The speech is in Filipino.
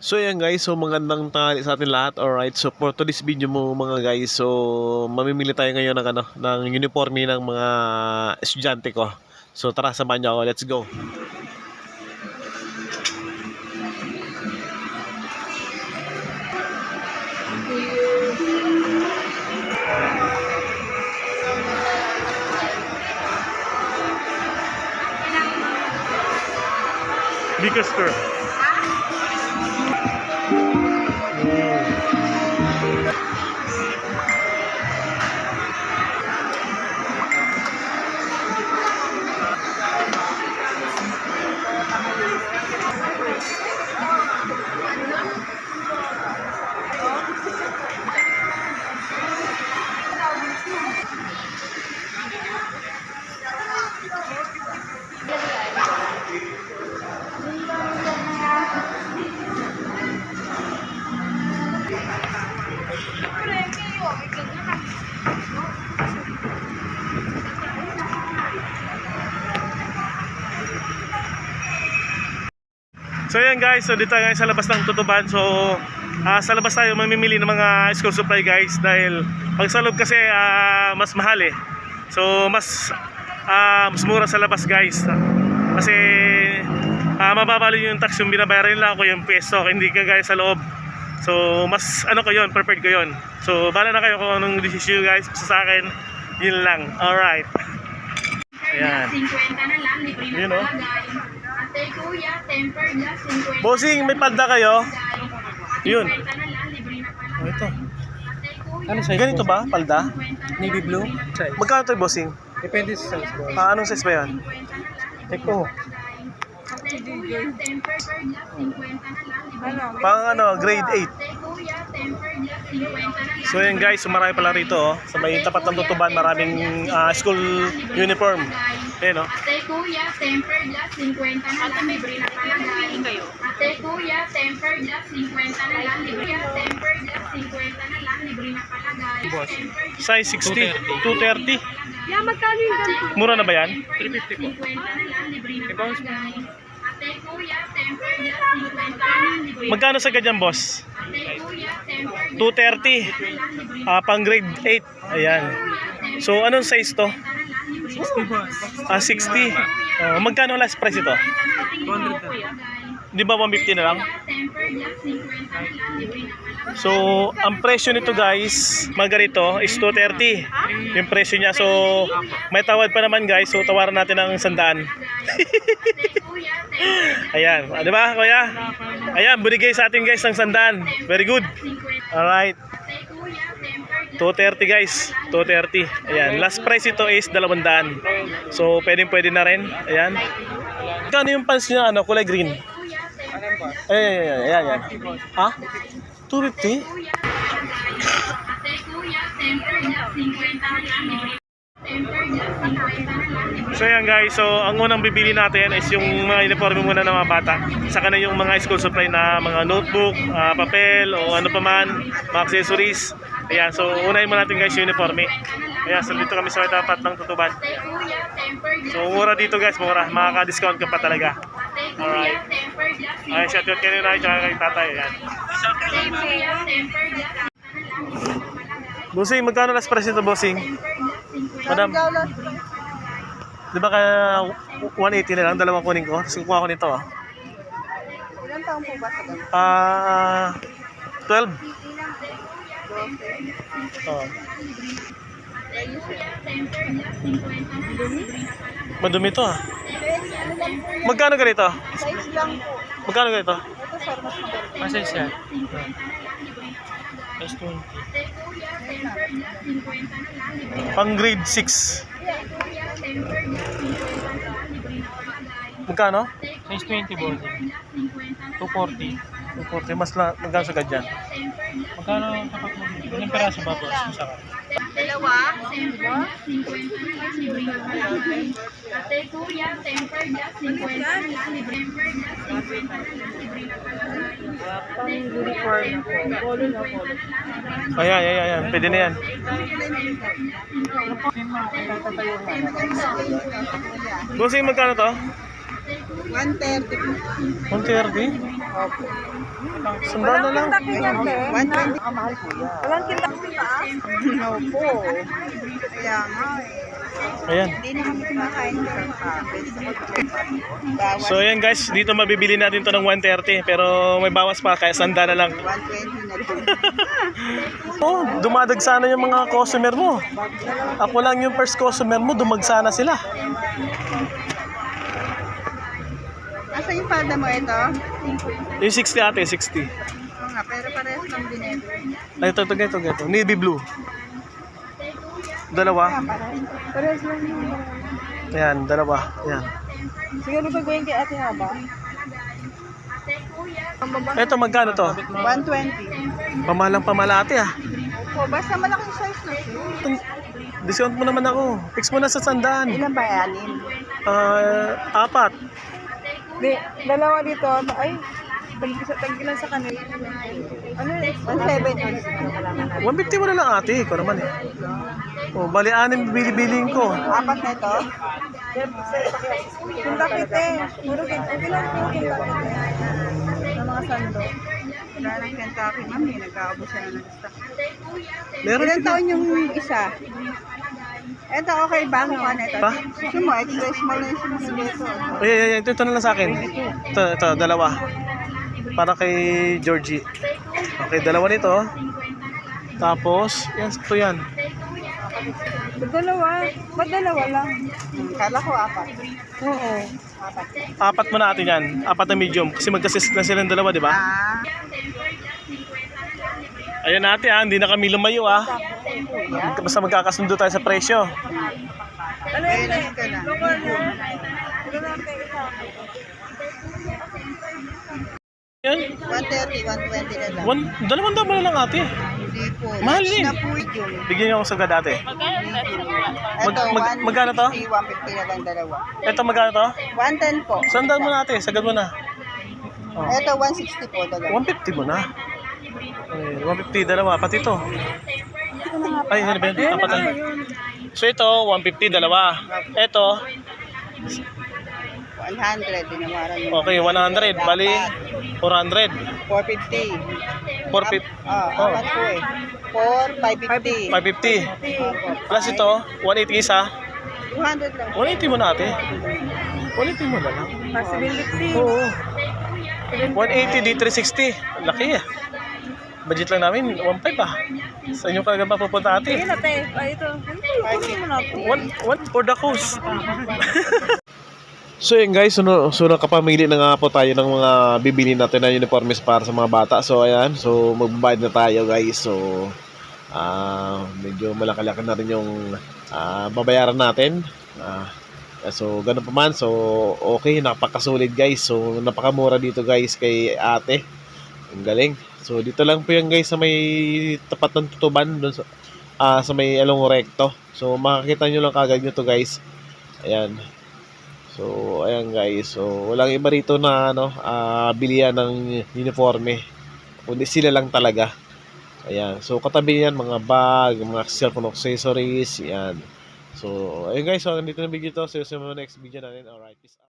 So yan guys, so magandang tanghali sa atin lahat. Alright, so for today's video mo mga guys, so mamimili tayo ngayon ng ng uniforme ng mga estudyante ko. So tara, samahan niyo ako, let's go. Biggest store. So yan guys, so dito tayo sa labas ng Tutuban. So sa labas tayo mamimili ng mga school supply guys, dahil pag sa loob kasi mas mahal eh. So mas mura sa labas guys. Kasi mababa yung tax yung binabayaran nila ako yung peso, hindi kagaya sa loob. So mas ano ko yun, prepared ko yun. So bala na kayo kung anong decision guys. Sa akin, yun lang. Alright. Ayan. 50 na lang, libre na Yun, oh. palagay. Ate kuya, temper glass, 50. Bossing, may palda kayo? Yun. 50 na lang, libre na palagay. Oh, ito. Ate kuya, Ano size? Ganito ba, palda? Navy blue? Size. Magkano ito bossing? Depende sa size ko. Anong size ba yan? Eko. ate kuya, temper glass, 50 na lang, libre na palagay. Pang ano, grade 8. Ate kuya, temper glass, 50 na lang. So yan guys, so marami pala rito oh. Sa may tapat ng Tutuban, maraming school uniform. Ayan oh. Ate kuya, temper glass, 50 na lang, libre na palagay. Ate kuya, temper glass, 50 na lang, libre na temper glass, 50 na lang, libre na palagay. Temper glass, Size 60, 230. yeah, magkano yung ganito? Mura na ba yan? 350 po. 50 na lang, libre na palagay. Ate kuya, temper glass, 50 na lang, libre na. Magkano sa ganyan boss? Ate kuya, temper glass, 230. Pang grade 8. Ayan. So anong size to? 60 po. 60. Magkano last price ito? 200 na. Di ba 150 na lang? temper glass, 50 na lang, libre na palagay. So, ang presyo nito guys, Margarito, is 230. Yung presyo niya. So, may tawad pa naman guys. So, tawaran natin ng 100. Ayan. Di ba, kuya? Ayan, binigay sa atin guys ng 100. Very good. Alright. 230 guys. 230. Ayan. Last price ito is 200. So, pwede na rin. Ayan. Kano yung pants niya, ano, kulay green? Ayan. Ha? 250? So yan guys, so ang unang bibili natin is yung mga uniforme muna ng mga bata. Saka na yung mga school supply na mga notebook, papel o ano pa man, mga accessories. Ayan, so unahin muna natin guys yung uniforme. Ayan, so dito kami sa tapat ng Tutuban. So mura dito guys, mura. Makaka-discount ka pa talaga. Alright. Ayan, shout out kay Rai, tsaka kay tatay. Ayan. Bossing, magkano last price ito bossing? Madam, di ba kaya 180 na lang, dalawang kunin ko? Tapos kukuha ko nito ah. Ilan taong po ba sa ganun? 12. Oh. Madumi to ah. Magkano ganito? Size lang po. Magkano ganito? Ito sir, mas maganda. Masay siya. Plus 20. Pang grade 6. Magkano? Size 20 po. 240. 240. Mas magkano sa ganyan? Magkano tapat mo? Ilang peraso ba po? Masaka. Dalawa? Ate kuya, temper glass, 50 na lang, libre. Temper glass, 50 na lang, libre na palagay. Pang uniform na po. Polo na po. Ayan. Pwede na yan. Bossing, magkano to? 130. 130? Opo. Sandaan na lang. 120. Mahal po yan. Walang kintak taas? Opo. Kaya nga eh. Ayan. Hindi na kami kumakain ng bawas So ayan guys, dito mabibili natin to ng 130 pero may bawas pa kaya sanda na lang. 120 na lang. Oh, dumadagsana yung mga customer mo. Ako lang yung first customer mo, dumagsana sila. Asa yung palda mo ito? Yung 60 ate, 60. Oo nga, pero parehas lang din ito. Ay, ito. Navy blue. Dalawa. Parehas lang yun. Ayan, dalawa. Ayan. Siguro gagawin kay Ate Haba? Ito, magkano to? 120. Pamahalang pamalate ah. Opo, basta malaking size na siya. Discount mo naman ako. Fix mo na sa sandaan. Ilan ba? 6? 4. Di, dalawa dito. Ay, tagkilan sa kanila. Ano yun? 170. 150 mo na lang ate. Ikaw naman eh. Oh, bali 6 bili-biliin ko. 4 na ito? Kintakit eh. Puro kintakit. Ilan po kintakit eh? Ng mga sando. Wala ng Kentucky, mami. Nagkakabos siya na ng stock. Meron Ilan din. taon yung isa? Ito, okay ba? Mukha na ito. Pa? Gusto mo, extra small na yung sinusili ito. Ay, ito na lang sa akin. Ito, dalawa. Para kay Georgie. Okay, dalawa nito. Tapos, yan, ito yan. Dalawa. Ba't dalawa lang? Kala ko 4. Oo. 4 mo natin yan. 4 na medium. Kasi magkasist na silang dalawa, di ba? Ah. Ayan natin hindi na kami lumayo Basta magkakasundo tayo sa presyo. Ano yun eh? Local na. Ito lang kayo isa. Yan. 130, 120 na lang. 200 mo na lang ate. Hindi po. Mahal Large din. na po yun. Bigyan niyo ako sa gada ate. Ito, magkano to? 150 na lang dalawa. Ito magkano to? 110 po. Sandaan mo na ate, sagad mo na. Oh. Ito, 160 po dalawa. 150 mo na. Ay, 150 dalawa, pati ito. Ay, ano ba yun? Apat na. So ito, 150 dalawa. Ito, 100, dinawaran mo. okay, 100. Bali, 400. 450. 450. Apat po eh. 4, 550. 550. Plus ito, 180 isa. 200 lang. 180 mo na ate. 180 mo na lang. Possibility. Oo. 180 di 360. Laki Budget lang namin, 1.5 Sa inyo ka ba pupunta ate? Ate. Ay, ito. Kunin mo na po. One for the coast. So yun guys, so nakapamili na nga po tayo ng mga bibili natin na uniformes para sa mga bata. So ayan, so magbabayad na tayo guys. So medyo malaki-laki na rin yung babayaran natin. So ganun pa man, so okay, napakasulit guys. So napakamura dito guys kay ate. Ang galing. So dito lang po yan guys sa may tapat ng Tutuban doon sa may Along Recto. So makikita nyo lang kagad nyo to guys. Ayan. So ayan guys. So walang iba rito na bilihan ng uniforme. Kundi sila lang talaga. Ayan. So katabi yan mga bag, mga cellphone accessories. Ayan. So ayun guys. So nandito na video to. So sa next video natin. Alright. Peace out.